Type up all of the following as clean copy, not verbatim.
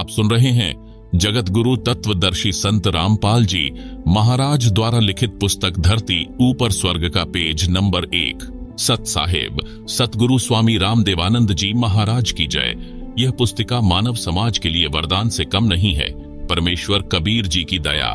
सुन रहे हैं जगत गुरु तत्वदर्शी संत रामपाल जी महाराज द्वारा लिखित पुस्तक धरती ऊपर स्वर्ग का पेज नंबर 1। सत साहेब सतगुरु स्वामी रामदेवानंद जी महाराज की जय। यह पुस्तिका मानव समाज के लिए वरदान से कम नहीं है। परमेश्वर कबीर जी की दया।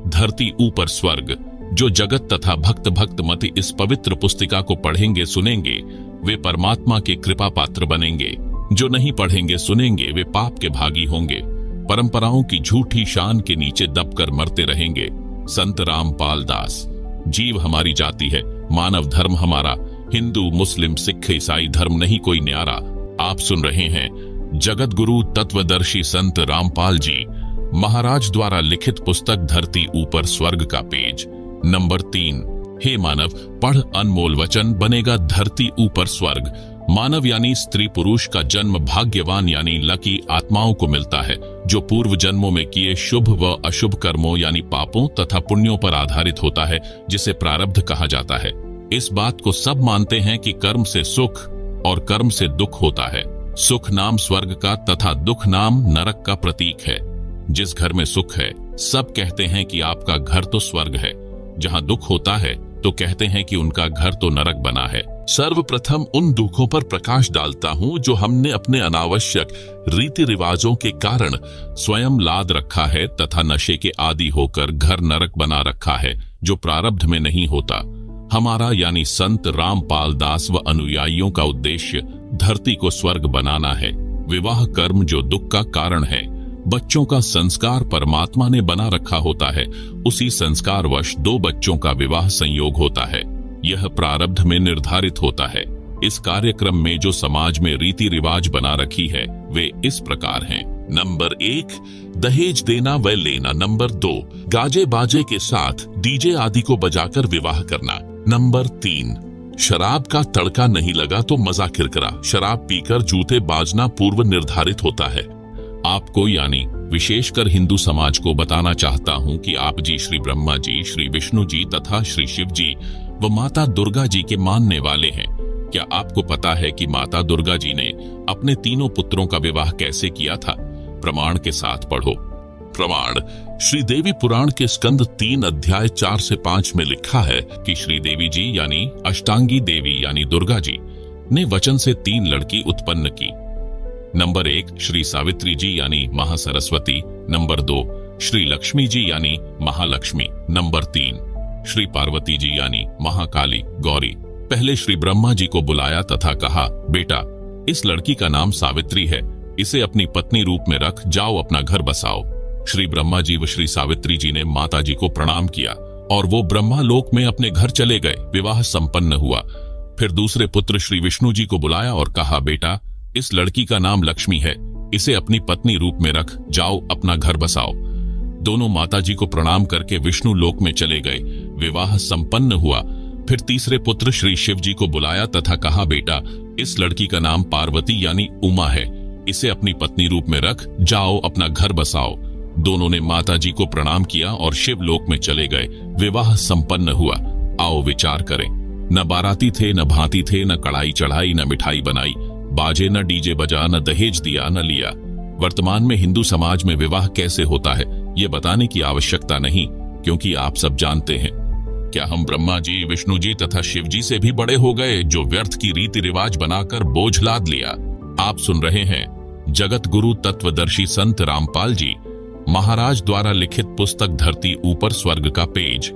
धरती ऊपर स्वर्ग। जो जगत तथा भक्त भक्त मति इस पवित्र पुस्तिका को पढ़ेंगे सुनेंगे वे परमात्मा के कृपा पात्र बनेंगे। जो नहीं पढ़ेंगे सुनेंगे वे पाप के भागी होंगे। परंपराओं की झूठी शान के नीचे दबकर मरते रहेंगे। संत रामपाल दास। जीव हमारी जाति है, मानव धर्म हमारा, हिंदू मुस्लिम सिख ईसाई धर्म नहीं कोई न्यारा। आप सुन रहे हैं जगत गुरु तत्वदर्शी संत रामपाल जी महाराज द्वारा लिखित पुस्तक धरती ऊपर स्वर्ग का पेज नंबर 3। हे मानव, पढ़ अनमोल वचन, बनेगा धरती ऊपर स्वर्ग। मानव यानी स्त्री पुरुष का जन्म भाग्यवान यानी लकी आत्माओं को मिलता है, जो पूर्व जन्मों में किए शुभ व अशुभ कर्मों यानी पापों तथा पुण्यों पर आधारित होता है, जिसे प्रारब्ध कहा जाता है। इस बात को सब मानते हैं कि कर्म से सुख और कर्म से दुख होता है। सुख नाम स्वर्ग का तथा दुख नाम नरक का प्रतीक है। जिस घर में सुख है सब कहते हैं कि आपका घर तो स्वर्ग है, जहां दुख होता है तो कहते हैं कि उनका घर तो नरक बना है। सर्वप्रथम उन दुखों पर प्रकाश डालता हूं जो हमने अपने अनावश्यक रीति रिवाजों के कारण स्वयं लाद रखा है तथा नशे के आदी होकर घर नरक बना रखा है, जो प्रारब्ध में नहीं होता। हमारा यानी संत रामपाल दास व अनुयायियों का उद्देश्य धरती को स्वर्ग बनाना है। विवाह कर्म जो दुख का कारण है, बच्चों का संस्कार परमात्मा ने बना रखा होता है, उसी संस्कारवश 2 बच्चों का विवाह संयोग होता है। यह प्रारब्ध में निर्धारित होता है। इस कार्यक्रम में जो समाज में रीति रिवाज बना रखी है वे इस प्रकार हैं। नंबर 1 दहेज देना व लेना। नंबर 2 गाजे बाजे के साथ डीजे आदि को बजाकर विवाह करना। नंबर 3 शराब का तड़का नहीं लगा तो मजा किरकिरा। शराब पीकर जूते बाजना पूर्व निर्धारित होता है। आपको यानी विशेषकर हिंदू समाज को बताना चाहता हूं कि आप जी श्री ब्रह्मा जी, श्री विष्णु जी तथा श्री शिव जी व माता दुर्गा जी के मानने वाले हैं। क्या आपको पता है कि माता दुर्गा जी ने अपने तीनों पुत्रों का विवाह कैसे किया था? प्रमाण के साथ पढ़ो। प्रमाण श्री देवी पुराण के स्कंद 3 अध्याय 4 से 5 में लिखा है कि श्री देवी जी यानी अष्टांगी देवी यानी दुर्गा जी ने वचन से 3 लड़की उत्पन्न की। नंबर 1 श्री सावित्री जी यानी महासरस्वती। नंबर 2 श्री लक्ष्मी जी यानी महालक्ष्मी। नंबर 3 श्री पार्वती जी यानी महाकाली गौरी। पहले श्री ब्रह्मा जी को बुलाया तथा कहा, बेटा इस लड़की का नाम सावित्री है, इसे अपनी पत्नी रूप में रख, जाओ अपना घर बसाओ। श्री ब्रह्मा जी व श्री सावित्री जी ने माता जी को प्रणाम किया और वो ब्रह्मा लोक में अपने घर चले गए। विवाह संपन्न हुआ। फिर दूसरे पुत्र श्री विष्णु जी को बुलाया और कहा, बेटा इस लड़की का नाम लक्ष्मी है, इसे अपनी पत्नी रूप में रख, जाओ अपना घर बसाओ। दोनों माता जी को प्रणाम करके विष्णु लोक में चले गए। विवाह संपन्न हुआ। फिर तीसरे पुत्र श्री शिव जी को बुलाया तथा कहा, बेटा इस लड़की का नाम पार्वती यानी उमा है, इसे अपनी पत्नी रूप में रख, जाओ अपना घर बसाओ। दोनों ने माता जी को प्रणाम किया और शिव लोक में चले गए। विवाह संपन्न हुआ। आओ विचार करें। न बाराती थे, न भांति थे, न कड़ाई चढ़ाई, न मिठाई बनाई, बाजे न डीजे बजा, न दहेज दिया न लिया। वर्तमान में हिंदू समाज में विवाह कैसे होता है ये बताने की आवश्यकता नहीं, क्योंकि आप सब जानते हैं। क्या हम ब्रह्मा जी, विष्णु जी तथा शिव जी से भी बड़े हो गए जो व्यर्थ की रीति रिवाज बनाकर बोझ लाद लिया? आप सुन रहे हैं जगत गुरु तत्वदर्शी संत रामपाल जी महाराज द्वारा लिखित पुस्तक धरती ऊपर स्वर्ग का पेज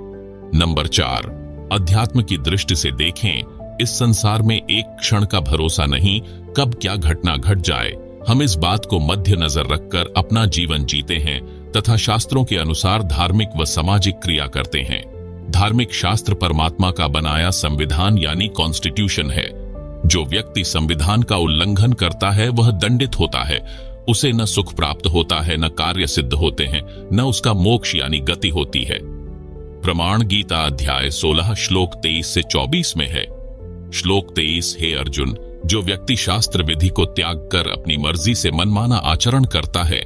नंबर 4। अध्यात्म की दृष्टि से देखें, इस संसार में एक क्षण का भरोसा नहीं, कब क्या घटना घट जाए। हम इस बात को मध्य नजर रखकर अपना जीवन जीते हैं तथा शास्त्रों के अनुसार धार्मिक व सामाजिक क्रिया करते हैं। धार्मिक शास्त्र परमात्मा का बनाया संविधान यानी कॉन्स्टिट्यूशन है। जो व्यक्ति संविधान का उल्लंघन करता है वह दंडित होता है। उसे न सुख प्राप्त होता है, न कार्य सिद्ध होते हैं, न उसका मोक्ष यानी गति होती है। प्रमाण गीता अध्याय 16 श्लोक 23 से 24 में है। श्लोक 23, हे अर्जुन, जो व्यक्ति शास्त्र विधि को त्याग कर अपनी मर्जी से मनमाना आचरण करता है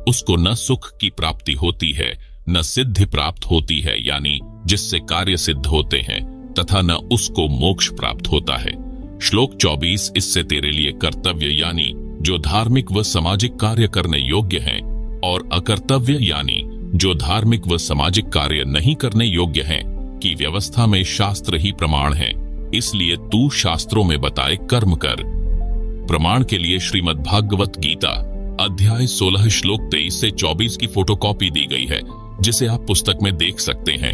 उसको न सुख की प्राप्ति होती है, न सिद्धि प्राप्त होती है यानी जिससे कार्य सिद्ध होते हैं, तथा न उसको मोक्ष प्राप्त होता है। श्लोक 24, इससे तेरे लिए कर्तव्य यानी जो धार्मिक व सामाजिक कार्य करने योग्य हैं और अकर्तव्य यानी जो धार्मिक व सामाजिक कार्य नहीं करने योग्य हैं की व्यवस्था में शास्त्र ही प्रमाण है। इसलिए तू शास्त्रों में बताए कर्म कर। प्रमाण के लिए श्रीमद् भागवत गीता अध्याय 16 श्लोक 23 से 24 की फोटोकॉपी दी गई है, जिसे आप पुस्तक में देख सकते हैं।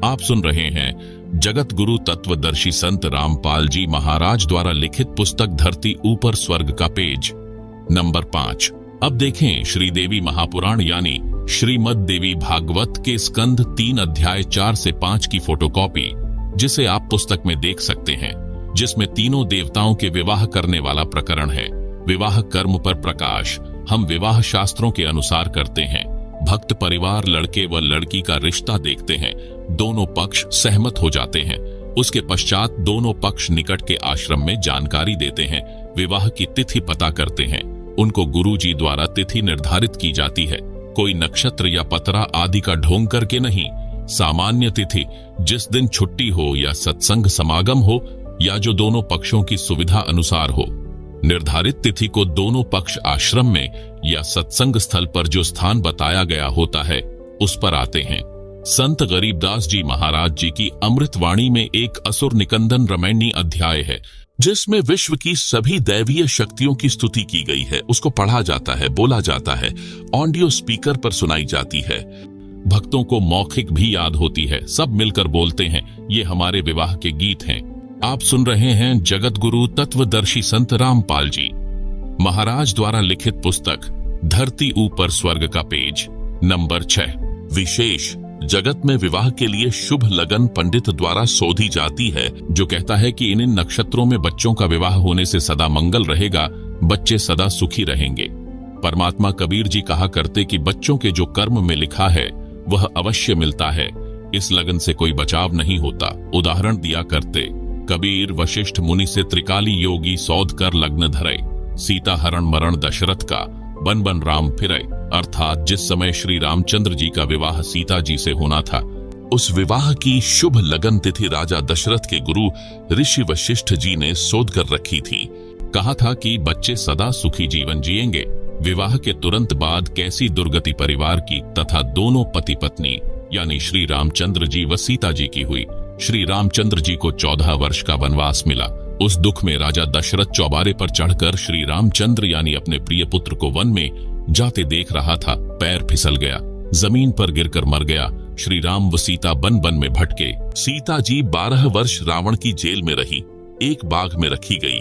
आप सुन रहे हैं जगत गुरु तत्वदर्शी संत रामपाल जी महाराज द्वारा लिखित पुस्तक धरती ऊपर स्वर्ग का पेज नंबर 5। अब देखें श्रीदेवी महापुराण यानी श्रीमद् देवी भागवत के स्कंध 3 अध्याय 4 से 5 की फोटोकॉपी, जिसे आप पुस्तक में देख सकते हैं, जिसमें तीनों देवताओं के विवाह करने वाला प्रकरण है। विवाह कर्म पर प्रकाश हम विवाह शास्त्रों के अनुसार करते हैं। भक्त परिवार लड़के व लड़की का रिश्ता देखते हैं, दोनों पक्ष सहमत हो जाते हैं। उसके पश्चात दोनों पक्ष निकट के आश्रम में जानकारी देते हैं, विवाह की तिथि पता करते हैं। उनको गुरुजी द्वारा तिथि निर्धारित की जाती है, कोई नक्षत्र या पतरा आदि का ढोंग करके नहीं। सामान्य तिथि जिस दिन छुट्टी हो या सत्संग समागम हो या जो दोनों पक्षों की सुविधा अनुसार हो। निर्धारित तिथि को दोनों पक्ष आश्रम में या सत्संग स्थल पर जो स्थान बताया गया होता है उस पर आते हैं। संत गरीबदास जी महाराज जी की अमृतवाणी में एक असुर निकंदन रमैनी अध्याय है, जिसमें विश्व की सभी दैवीय शक्तियों की स्तुति की गई है। उसको पढ़ा जाता है, बोला जाता है, ऑडियो स्पीकर पर सुनाई जाती है। भक्तों को मौखिक भी याद होती है, सब मिलकर बोलते हैं। ये हमारे विवाह के गीत हैं। आप सुन रहे हैं जगत गुरु तत्वदर्शी संत रामपाल जी महाराज द्वारा लिखित पुस्तक धरती ऊपर स्वर्ग का पेज नंबर 6। विशेष जगत में विवाह के लिए शुभ लगन पंडित द्वारा शोधी जाती है, जो कहता है कि इन नक्षत्रों में बच्चों का विवाह होने से सदा मंगल रहेगा, बच्चे सदा सुखी रहेंगे। परमात्मा कबीर जी कहा करते कि बच्चों के जो कर्म में लिखा है वह अवश्य मिलता है, इस लगन से कोई बचाव नहीं होता। उदाहरण दिया करते, कबीर वशिष्ठ मुनि से त्रिकाली योगी सौध कर लग्न धरे, सीता हरण मरण दशरथ का, बन बन राम फिरे। अर्थात जिस समय श्री रामचंद्र जी का विवाह सीता जी से होना था, उस विवाह की शुभ लगन तिथि राजा दशरथ के गुरु ऋषि वशिष्ठ जी ने शोध कर रखी थी। कहा था कि बच्चे सदा सुखी जीवन जिएंगे। विवाह के तुरंत बाद कैसी दुर्गति परिवार की तथा दोनों पति पत्नी यानी श्री रामचंद्र जी व सीता जी की हुई। श्री रामचंद्र जी को 14 वर्ष का वनवास मिला। उस दुख में राजा दशरथ चौबारे पर चढ़कर श्री रामचंद्र यानी अपने प्रिय पुत्र को वन में जाते देख रहा था। पैर फिसल गया, जमीन पर गिरकर मर गया। श्री राम व सीता वन वन में भटके। सीता जी 12 वर्ष रावण की जेल में रही, एक बाग में रखी गई।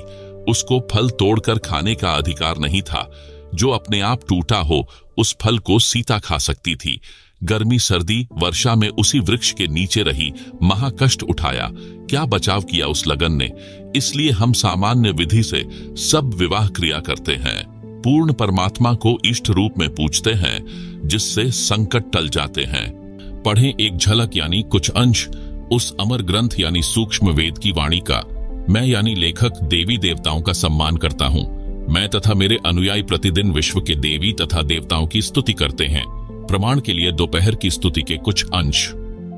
उसको फल तोड़कर खाने का अधिकार नहीं था। जो अपने आप टूटा हो उस फल को सीता खा सकती थी। गर्मी सर्दी वर्षा में उसी वृक्ष के नीचे रही, महाकष्ट उठाया। क्या बचाव किया उस लगन ने। इसलिए हम सामान्य विधि से सब विवाह क्रिया करते हैं। पूर्ण परमात्मा को इष्ट रूप में पूजते हैं, जिससे संकट टल जाते हैं। पढ़ें एक झलक यानी कुछ अंश उस अमर ग्रंथ यानी सूक्ष्म वेद की वाणी का। मैं यानी लेखक देवी देवताओं का सम्मान करता हूँ। मैं तथा मेरे अनुयायी प्रतिदिन विश्व के देवी तथा देवताओं की स्तुति करते हैं। प्रमाण के लिए दोपहर की स्तुति के कुछ अंश।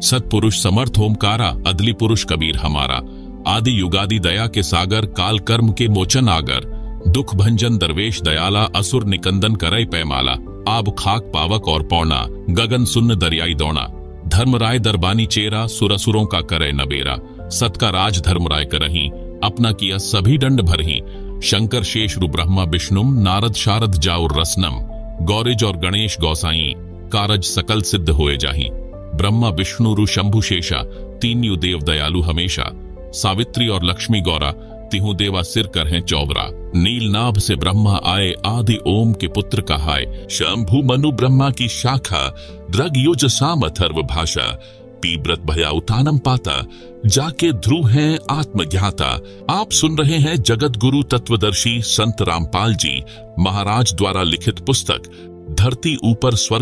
सत्पुरुष समर्थ ओमकारा, अदली पुरुष कबीर हमारा। आदि युगादि दया के सागर, काल कर्म के मोचन आगर। दुख भंजन दरवेश दयाला, असुर निकंदन करई पैमाला। आब खाक पावक और पौना, गगन सुन्न दरियाई दौना। धर्मराय दरबानी चेरा, सुरसुरों का करे नबेरा। सत का राज धर्मराय करही, अपना किया सभी दंड भरही। शंकर शेषरु ब्रह्मा विष्णुम, नारद शारद जाउर रसनम। गौरिज और गणेश गौसाई, कारज सकल सिद्ध होए जाही। ब्रह्मा विष्णु रु शंभु शेषा, तीन्यु देव दयालु हमेशा। सावित्री और लक्ष्मी गौरा, तिहु देवा सिर कर हैं चौबरा। नील नाभ से ब्रह्मा आए, आदि ओम के पुत्र कहाए। शंभु मनु ब्रह्मा की शाखा, द्रग युज साम अथर्व भाषा। पीब्रत भया उतानम पाता, जाके ध्रुव हैं आत्मज्ञाता। आप सुन रहे हैं जगत गुरु तत्वदर्शी संत रामपाल जी महाराज द्वारा लिखित पुस्तक धरती ऊपर स्वर्ग